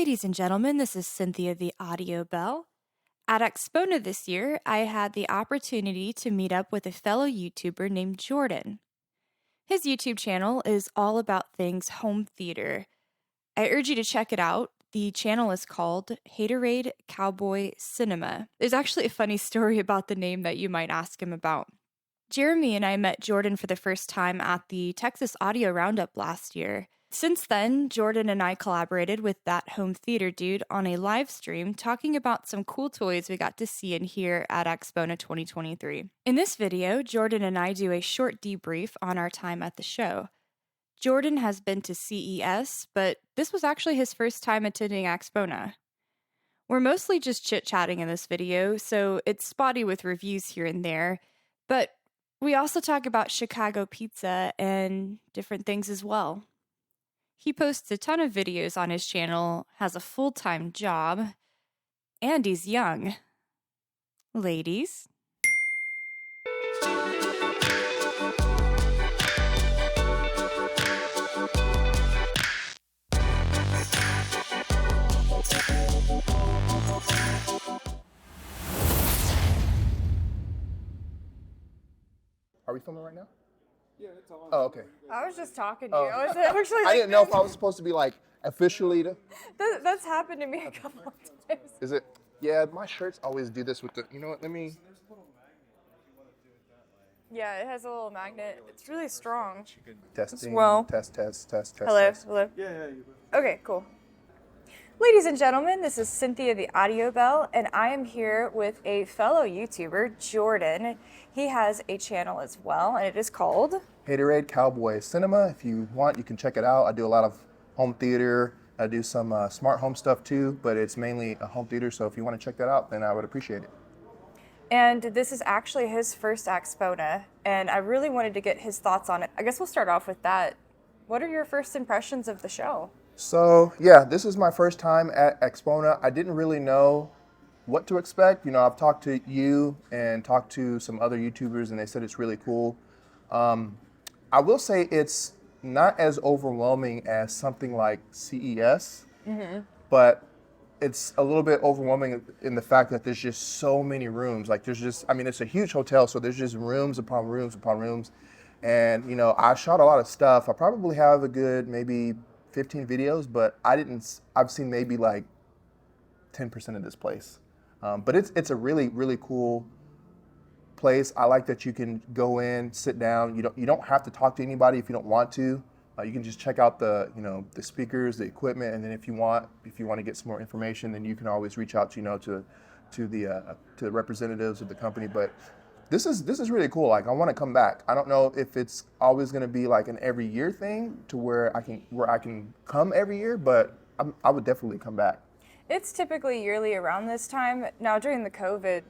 Ladies and gentlemen, this is Cynthia the Audio Belle. At Axpona this year, I had the opportunity to meet up with a fellow YouTuber named Jordan. His YouTube channel is all about things home theater. I urge you to check it out. The channel is called Haterade Cowboy Cinema. There's actually a funny story about the name that you might ask him about. Jeremy and I met Jordan for the first time at the Texas Audio Roundup last year. Since then, Jordan and I collaborated with that home theater dude on a live stream talking about some cool toys we got to see and hear at Axpona 2023. In this video, Jordan and I do a short debrief on our time at the show. Jordan has been to CES, but this was actually his first time attending Axpona. We're mostly just chit-chatting in this video, so it's spotty with reviews here and there, but we also talk about Chicago pizza and different things as well. He posts a ton of videos on his channel, has a full-time job, and he's young. Ladies? Are we filming right now? Yeah, it's on. Oh, okay. I was just talking to you. I was actually I didn't know if I was supposed to be like officially to. That's happened to me a couple of times. Is it? Yeah, my shirts always do this with the. You know what? Let me. Yeah, it has a little magnet. It's really strong. Testing. Well. Test. Hello. Test. Hello. Yeah. Okay, cool. Ladies and gentlemen, this is Cynthia the Audio Belle, and I am here with a fellow YouTuber, Jordan. He has a channel as well, and it is called Haterade Cowboy Cinema. If you want, you can check it out. I do a lot of home theater. I do some smart home stuff too, but it's mainly a home theater. So if you want to check that out, then I would appreciate it. And this is actually his first Axpona, and I really wanted to get his thoughts on it. I guess we'll start off with that. What are your first impressions of the show? So yeah, this is my first time at Axpona. I didn't really know what to expect. You know, I've talked to you and talked to some other YouTubers, and they said it's really cool. I will say it's not as overwhelming as something like CES, but it's a little bit overwhelming in the fact that there's just so many rooms. Like it's a huge hotel, so there's just rooms upon rooms upon rooms. And, you know, I shot a lot of stuff. I probably have a good maybe 15 videos, but I've seen maybe like 10% of this place. But it's a really, really cool place. I like that you can go in, sit down. You don't have to talk to anybody if you don't want to. You can just check out the speakers, the equipment, and then if you want to get some more information, then you can always reach out to the representatives of the company. But this is really cool. Like, I want to come back. I don't know if it's always going to be like an every year thing to where I can come every year, but I would definitely come back. It's typically yearly around this time. Now, during the COVID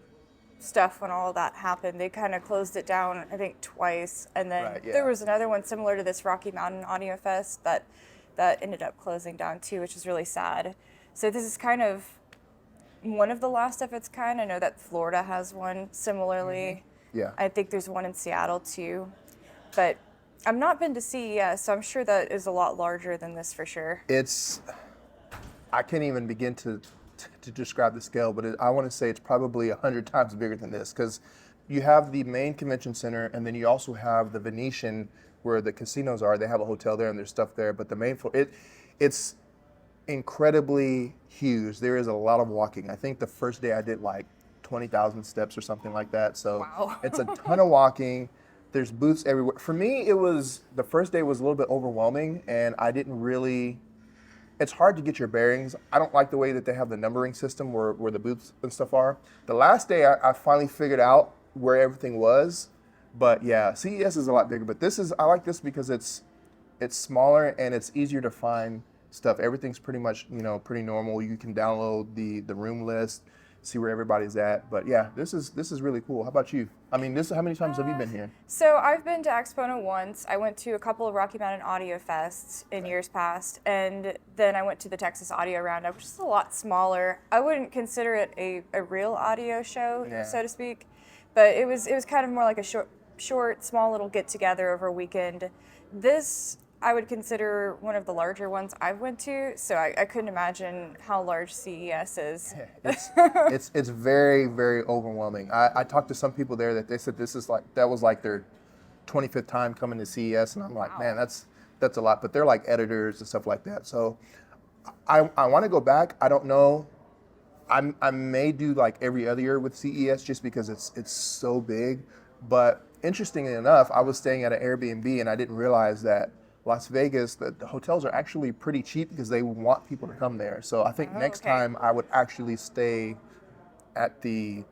stuff, when all that happened, they kind of closed it down, I think, twice. And then there was another one similar to this Rocky Mountain Audio Fest that ended up closing down too, which is really sad. So this is kind of one of the last of its kind. I know that Florida has one similarly. Yeah. I think there's one in Seattle too. But I've not been to CES, so I'm sure that is a lot larger than this for sure. I can't even begin to describe the scale, but I want to say it's probably 100 times bigger than this, because you have the main convention center, and then you also have the Venetian where the casinos are. They have a hotel there and there's stuff there, but the main floor, it's incredibly huge. There is a lot of walking. I think the first day I did like 20,000 steps or something like that. So wow. It's a ton of walking. There's booths everywhere. For me, the first day was a little bit overwhelming, and I didn't really. It's hard to get your bearings. I don't like the way that they have the numbering system where the booths and stuff are. The last day, I finally figured out where everything was. But yeah, CES is a lot bigger. But I like this because it's smaller and it's easier to find stuff. Everything's pretty much, pretty normal. You can download the room list, see where everybody's at. But yeah, this is really cool. How about you? I mean, how many times have you been here? So I've been to Axpona once. I went to a couple of Rocky Mountain Audio Fests in years past, and then I went to the Texas Audio Roundup, which is a lot smaller. I wouldn't consider it a real audio show, so to speak, but it was kind of more like a short, small little get together over a weekend. This I would consider one of the larger ones I've went to, so I couldn't imagine how large CES is. It's very, very overwhelming. I talked to some people there that they said that was like their 25th time coming to CES, and I'm like, man, that's a lot. But they're like editors and stuff like that. So I want to go back. I don't know. I may do like every other year with CES just because it's so big. But interestingly enough, I was staying at an Airbnb and I didn't realize that Las Vegas, the hotels are actually pretty cheap because they want people to come there. So I think next time I would actually stay at the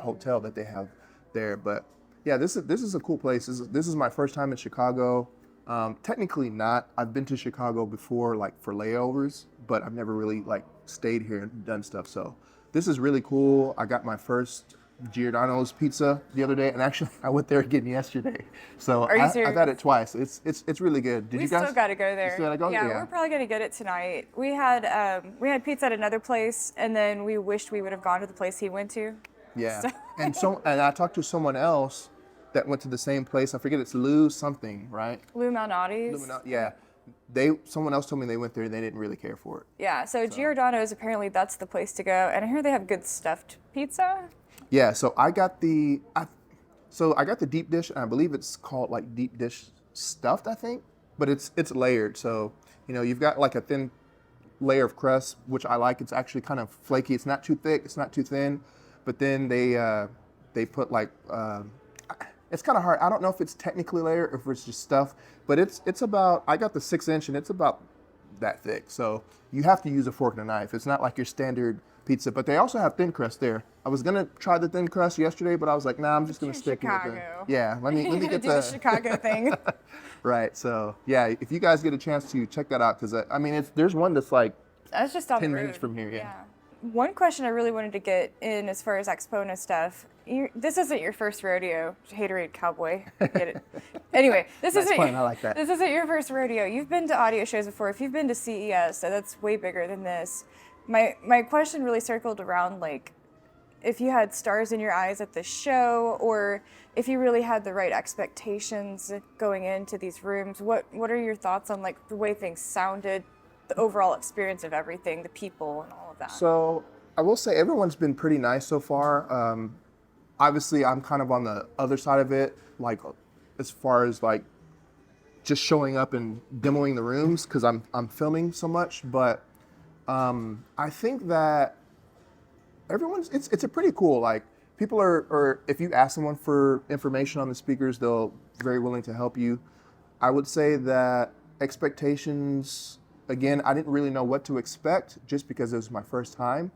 hotel that they have there. But yeah, this is a cool place. This is my first time in Chicago. Technically not. I've been to Chicago before, like for layovers, but I've never really like stayed here and done stuff. So this is really cool. I got my first Giordano's pizza the other day, and actually I went there again yesterday. So I've had it twice. It's really good. Did you guys? We still got to go there. You still gotta go? Yeah, we're probably gonna get it tonight. We had pizza at another place, and then we wished we would have gone to the place he went to. Yeah. So. and I talked to someone else that went to the same place. I forget, it's Lou something, right? Lou Malnati's. Yeah. Someone else told me they went there and they didn't really care for it. Yeah. So Giordano's, apparently that's the place to go, and I hear they have good stuffed pizza. Yeah, so I got the deep dish, and I believe it's called like deep dish stuffed, I think, but it's layered. So you've got like a thin layer of crust, which I like. It's actually kind of flaky. It's not too thick. It's not too thin. But then they put like it's kind of hard. I don't know if it's technically layered or if it's just stuff, but it's about. I got the 6-inch, and it's about that thick. So you have to use a fork and a knife. It's not like your standard pizza, but they also have thin crust there. I was gonna try the thin crust yesterday, but I was like, nah, I'm just gonna stick with it. Yeah, let me get the Chicago thing. Right. So yeah, if you guys get a chance to check that out, because I mean, there's one that's like just down 10 the road. minutes from here. Yeah. One question I really wanted to get in as far as Axpona stuff. This isn't your first rodeo, Haterade Cowboy. Get it? Anyway, this isn't. I like that. This isn't your first rodeo. You've been to audio shows before. If you've been to CES, so that's way bigger than this. My question really circled around like if you had stars in your eyes at the show, or if you really had the right expectations going into these rooms. What are your thoughts on like the way things sounded, the overall experience of everything, the people, and all of that? So I will say everyone's been pretty nice so far. Obviously, I'm kind of on the other side of it, like as far as like just showing up and demoing the rooms because I'm filming so much, but. I think that it's a pretty cool, like people are, if you ask someone for information on the speakers, they'll very willing to help you. I would say that expectations, again, I didn't really know what to expect just because it was my first time,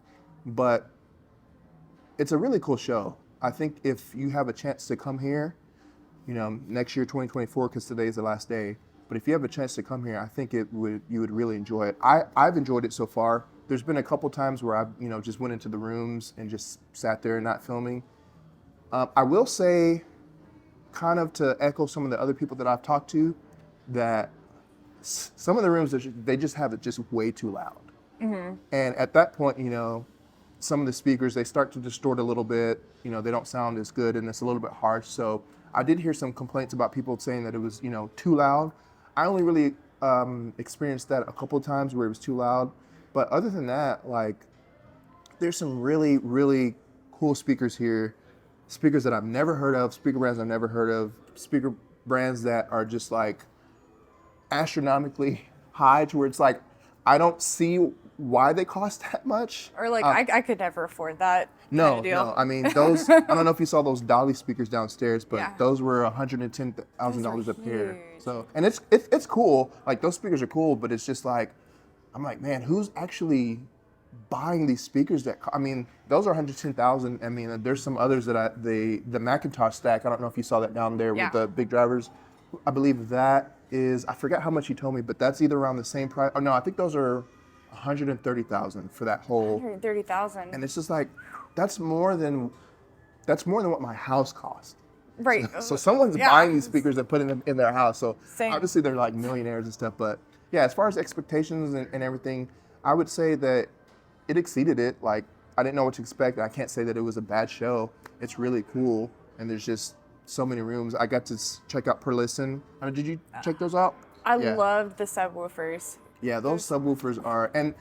but it's a really cool show. I think if you have a chance to come here, next year, 2024, because today is the last day, but if you have a chance to come here, I think you would really enjoy it. I've enjoyed it so far. There's been a couple times where I've just went into the rooms and just sat there not filming. I will say, kind of to echo some of the other people that I've talked to, that some of the rooms they just have it just way too loud. Mm-hmm. And at that point, some of the speakers they start to distort a little bit. They don't sound as good, and it's a little bit harsh. So I did hear some complaints about people saying that it was too loud. I only really experienced that a couple of times where it was too loud. But other than that, like, there's some really, really cool speakers here. Speakers that I've never heard of, speaker brands I've never heard of, speaker brands that are just like astronomically high to where it's like, I don't see why they cost that much. Or like, I could never afford that. No. I mean, those, I don't know if you saw those Dolly speakers downstairs, but those were $110,000 a pair. So, and it's cool. Like, those speakers are cool, but it's just like, I'm like, man, who's actually buying these speakers those are $110,000. I mean, there's some others that the Macintosh stack, I don't know if you saw that down there with the big drivers. I believe that is, I forget how much you told me, but that's either around the same price. Oh no, I think those are $130,000 for that whole. $130,000. And it's just like, that's more than what my house cost. Right. So someone's buying these speakers and putting them in their house. So obviously they're like millionaires and stuff. But yeah, as far as expectations and everything, I would say that it exceeded it. Like, I didn't know what to expect. I can't say that it was a bad show. It's really cool. And there's just so many rooms. I got to check out Per Listen. Did you check those out? I loved the subwoofers. Yeah, those subwoofers are, and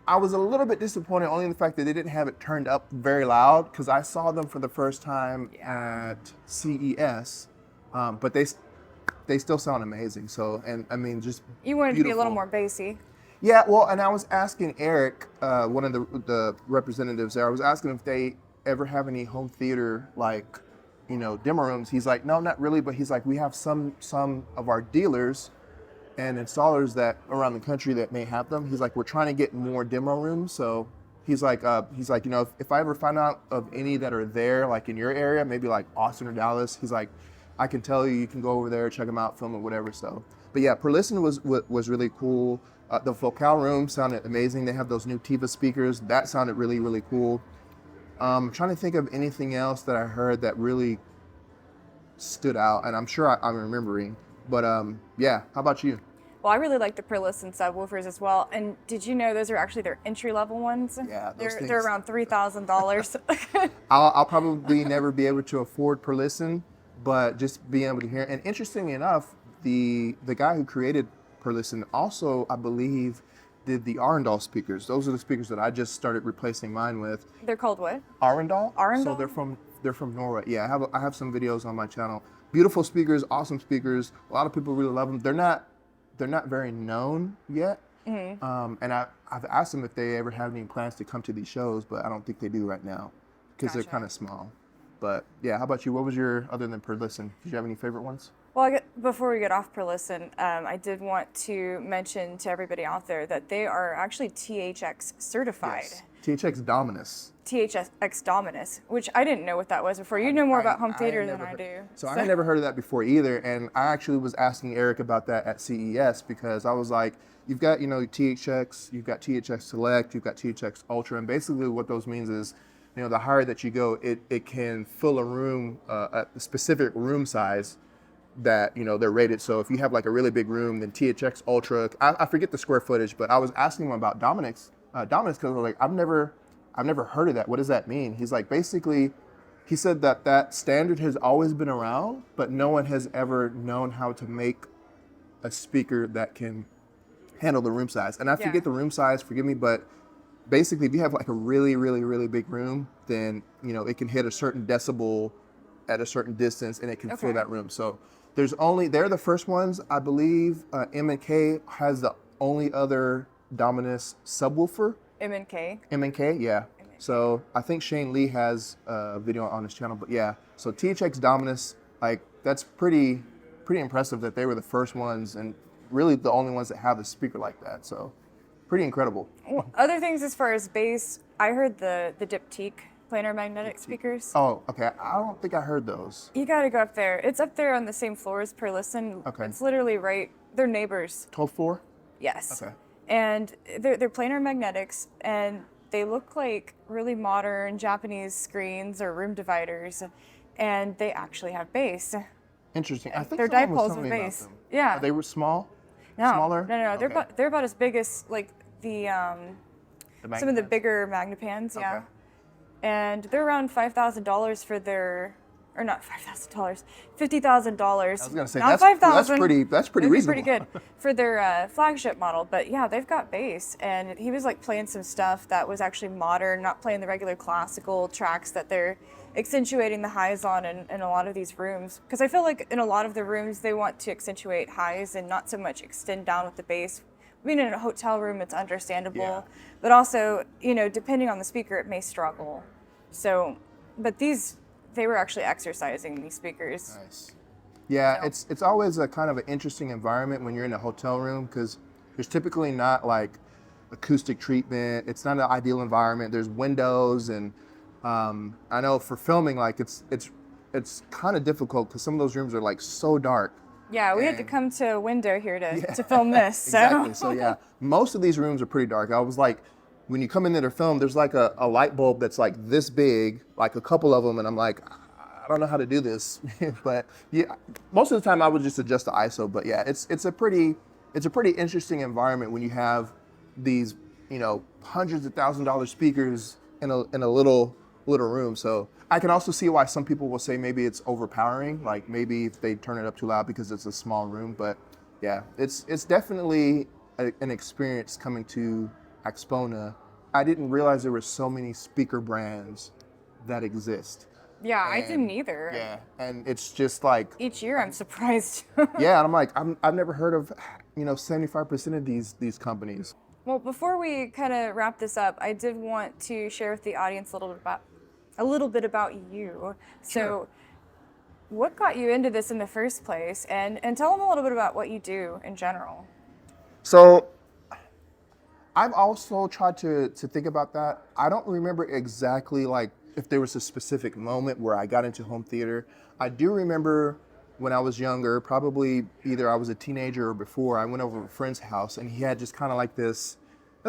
I was a little bit disappointed only in the fact that they didn't have it turned up very loud because I saw them for the first time at CES, but they still sound amazing. So, and I mean, just you wanted beautiful. To be a little more bassy. Yeah, well, and I was asking Eric, one of the representatives there, I was asking if they ever have any home theater like, demo rooms. He's like, no, not really, but he's like, we have some of our dealers and installers that around the country that may have them. He's like, we're trying to get more demo rooms. So he's like, if I ever find out of any that are there, like in your area, maybe like Austin or Dallas, he's like, I can tell you can go over there, check them out, film it, whatever. So, but yeah, Per Listen was really cool. The Vocal room sounded amazing. They have those new Tiva speakers. That sounded really, really cool. I'm trying to think of anything else that I heard that really stood out, and I'm sure I'm remembering. But yeah, how about you? Well, I really like the Per Listen subwoofers as well. And did you know those are actually their entry-level ones? Yeah, they're around $3,000. I'll probably never be able to afford Per Listen, but just being able to hear. And interestingly enough, the guy who created Per Listen also, I believe, did the Arundel speakers. Those are the speakers that I just started replacing mine with. They're called what? Arundel. Arundel? So they're from Norway. Yeah, I have some videos on my channel. Beautiful speakers, awesome speakers. A lot of people really love them. They're not very known yet. Mm-hmm. And I've asked them if they ever have any plans to come to these shows, but I don't think they do right now because they're kind of small. But yeah, how about you? What was your, other than Per Listen, did you have any favorite ones? Well, before we get off Per Listen, I did want to mention to everybody out there that they are actually THX certified. Yes. THX Dominus. THX Dominus, which I didn't know what that was before. You know more about home theater than I do. So I had never heard of that before either, and I actually was asking Eric about that at CES because I was like, you've got, THX, you've got THX Select, you've got THX Ultra, and basically what those means is, the higher that you go, it can fill a room, a specific room size that, they're rated. So if you have like a really big room, then THX Ultra, I forget the square footage, but I was asking him about Dominus because I was like, I've never heard of that. What does that mean? He's like, basically, he said that standard has always been around, but no one has ever known how to make a speaker that can handle the room size. And I forget the room size, forgive me, but basically if you have like a really, really, really big room, then, it can hit a certain decibel at a certain distance and it can fill that room. So they're the first ones, I believe. M&K has the only other Dominus subwoofer. M&K? M&K, yeah. So I think Shane Lee has a video on his channel, but yeah. So THX Dominus, like that's pretty impressive that they were the first ones and really the only ones that have a speaker like that. So pretty incredible. Well, other things as far as bass, I heard the Diptyque planar magnetic speakers. Oh, okay. I don't think I heard those. You got to go up there. It's up there on the same floor as Per Listen. Okay. It's literally right. They're neighbors. 12th floor? Yes. Okay. And they're planar magnetics, and they look like really modern Japanese screens or room dividers, and they actually have bass. Interesting. I think they're dipoles with bass. Yeah. They were small? No. Smaller? No. Okay. They're about as big as like some of the bigger Magnepans. Yeah. Okay. And they're around $5,000 for their, or not $5,000, $50,000. I was gonna say not that's $5,000. That's pretty reasonable. Pretty good for their flagship model. But yeah, they've got bass, and he was like playing some stuff that was actually modern, not playing the regular classical tracks that they're accentuating the highs on in a lot of these rooms. Because I feel like in a lot of the rooms they want to accentuate highs and not so much extend down with the bass. Being in a hotel room, it's understandable, but also, depending on the speaker, it may struggle. So, but they were actually exercising these speakers. Nice. Yeah, it's always a kind of an interesting environment when you're in a hotel room because there's typically not like acoustic treatment. It's not an ideal environment. There's windows, and I know for filming, like it's kind of difficult because some of those rooms are like so dark. Yeah, we had to come to a window here to film this. So. Exactly. So yeah, most of these rooms are pretty dark. I was like, when you come in there to film, there's like a light bulb that's like this big, like a couple of them, and I'm like, I don't know how to do this. But yeah, most of the time I would just adjust the ISO. But yeah, it's a pretty interesting environment when you have these, hundreds of $1,000 speakers in a little room. So I can also see why some people will say maybe it's overpowering, like maybe if they turn it up too loud because it's a small room. But Yeah, it's definitely an experience coming to Axpona. I didn't realize there were so many speaker brands that exist. Yeah, I didn't And either. yeah, and it's just like each year I'm surprised. yeah, and I'm like I've never heard of 75% of these companies. Well, before we kind of wrap this up, I did want to share with the audience a little bit about you. So, Sure. what got you into this in the first place, and tell them a little bit about what you do in general. So I've also tried to think about that. I don't remember exactly like if there was a specific moment where I got into home theater. I do remember when I was younger, probably either I was a teenager or before, I went over to a friend's house and he had just kind of like this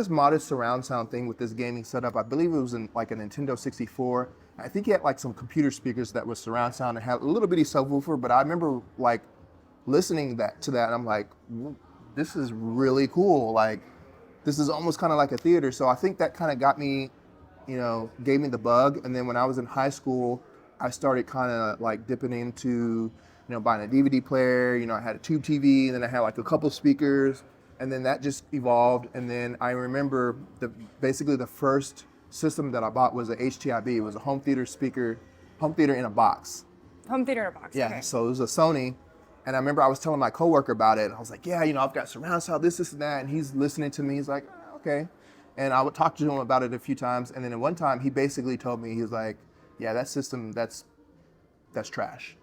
modest surround sound thing with this gaming setup. I believe it was in like a Nintendo 64. I think he had like some computer speakers that was surround sound and had a little bitty subwoofer, but I remember like listening to that and I'm like, this is really cool. Like, this is almost kind of like a theater. So I think that kind of got me, gave me the bug. And then when I was in high school, I started kind of like dipping into, buying a DVD player. I had a tube TV, and then I had like a couple speakers, and then that just evolved. And then I remember basically the first system that I bought was a HTIB. It was a home theater speaker, home theater in a box. Home theater in a box. Yeah, okay. So it was a Sony. And I remember I was telling my coworker about it. And I was like, yeah, I've got surround sound, this, and that. And he's listening to me. He's like, oh, okay. And I would talk to him about it a few times. And then at one time, he basically told me, he was like, yeah, that system, that's trash.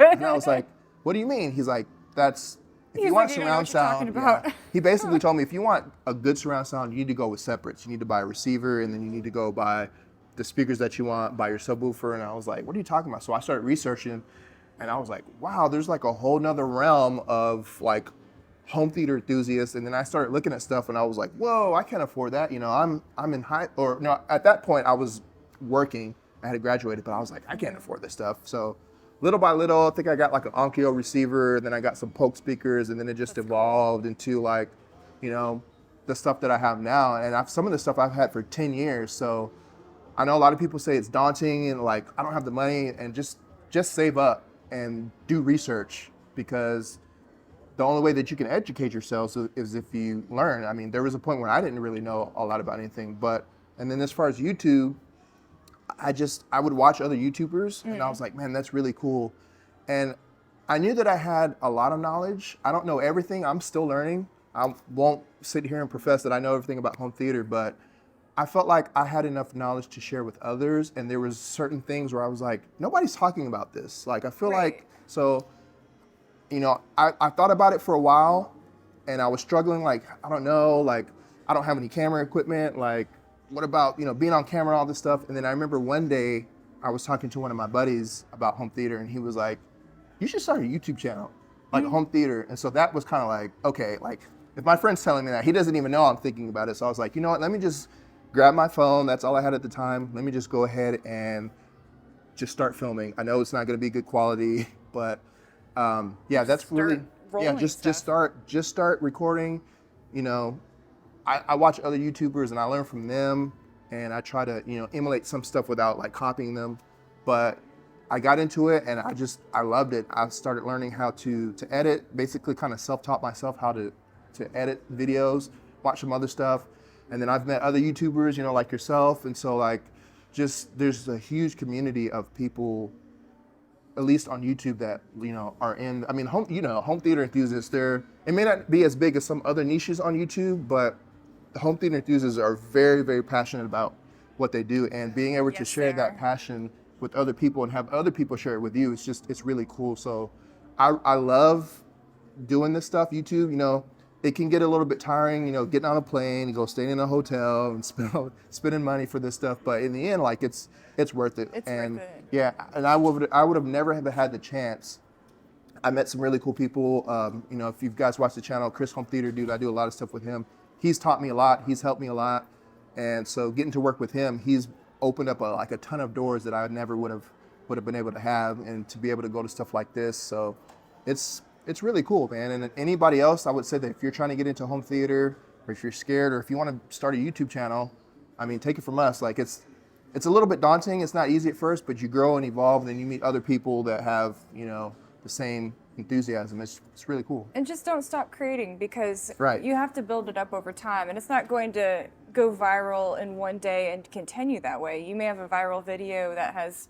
And I was like, what do you mean? He's like, if you want surround sound, yeah. He basically told me, if you want a good surround sound, you need to go with separates. You need to buy a receiver, and then you need to go buy the speakers that you want, buy your subwoofer. And I was like, what are you talking about? So I started researching. And I was like, wow, there's like a whole nother realm of like home theater enthusiasts. And then I started looking at stuff and I was like, whoa, I can't afford that. I'm in at that point I was working, I had graduated, but I was like, I can't afford this stuff. So little by little, I think I got like an Onkyo receiver, and then I got some Polk speakers, and then it just evolved into like, the stuff that I have now. And some of the stuff I've had for 10 years. So I know a lot of people say it's daunting and like, I don't have the money, and just save up and do research, because the only way that you can educate yourself is if you learn. I mean, there was a point where I didn't really know a lot about anything, and then as far as YouTube, I would watch other YouTubers and I was like, man, that's really cool. And I knew that I had a lot of knowledge. I don't know everything. I'm still learning. I won't sit here and profess that I know everything about home theater, but I felt like I had enough knowledge to share with others, and there was certain things where I was like, nobody's talking about this. Like, I feel like, so, I thought about it for a while, and I was struggling, like, I don't know, like, I don't have any camera equipment, like, what about, being on camera, all this stuff. And then I remember one day I was talking to one of my buddies about home theater, and he was like, you should start a YouTube channel, like home theater. And so that was kind of like, okay, like, if my friend's telling me that, he doesn't even know I'm thinking about it. So I was like, you know what, let me just grab my phone. That's all I had at the time. Let me just go ahead and just start filming. I know it's not going to be good quality, but yeah, that's really, yeah, just start recording. I watch other YouTubers and I learn from them, and I try to, emulate some stuff without like copying them. But I got into it and I loved it. I started learning how to edit, basically kind of self-taught myself how to edit videos, watch some other stuff. And then I've met other YouTubers, like yourself. And so like, there's a huge community of people, at least on YouTube, that, are in, I mean, home theater enthusiasts, it may not be as big as some other niches on YouTube, but the home theater enthusiasts are very, very passionate about what they do. And being able to share that passion with other people and have other people share it with you, it's really cool. So I love doing this stuff, YouTube, it can get a little bit tiring, getting on a plane and go staying in a hotel and spending money for this stuff. But in the end, like it's worth it. It's worth it. Yeah, and I would have never have had the chance. I met some really cool people. If you guys watch the channel, Chris Home Theater Dude, I do a lot of stuff with him. He's taught me a lot. He's helped me a lot. And so getting to work with him, he's opened up a ton of doors that I never would have been able to have, and to be able to go to stuff like this. So it's really cool, man. And anybody else, I would say that if you're trying to get into home theater, or if you're scared, or if you want to start a YouTube channel, I mean, take it from us. Like it's a little bit daunting. It's not easy at first, but you grow and evolve, and then you meet other people that have, the same, enthusiasm. It's really cool. And just don't stop creating, because Right. you have to build it up over time, and it's not going to go viral in one day and continue that way. You may have a viral video that has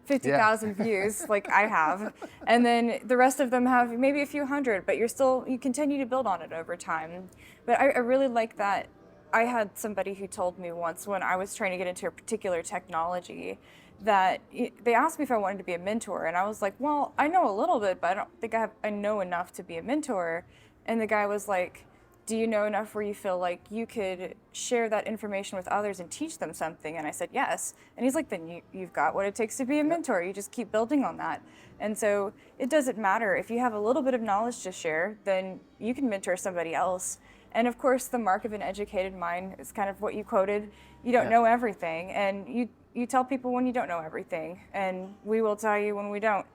50,000 views like I have, and then the rest of them have maybe a few hundred, but you continue to build on it over time. But I really like that. I had somebody who told me once, when I was trying to get into a particular technology, that they asked me if I wanted to be a mentor, and I was like, well, I know a little bit, but I don't think I know enough to be a mentor. And the guy was like, do you know enough where you feel like you could share that information with others and teach them something? And I said, yes. And he's like, then you've got what it takes to be a mentor. You just keep building on that. And so it doesn't matter. If you have a little bit of knowledge to share, then you can mentor somebody else. And of course, the mark of an educated mind is kind of what you quoted. You don't know everything. And you tell people when you don't know everything. And we will tell you when we don't.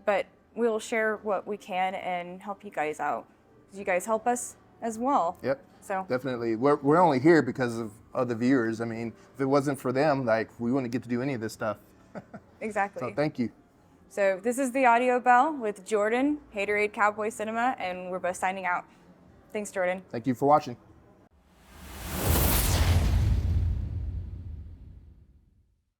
But we'll share what we can and help you guys out. You guys help us as well. Yep. So definitely, we're only here because of other viewers. I mean, if it wasn't for them, like, we wouldn't get to do any of this stuff. Exactly. So thank you. So this is the Audio Bell with Jordan, Haterade Cowboy Cinema, and we're both signing out. Thanks, Jordan. Thank you for watching.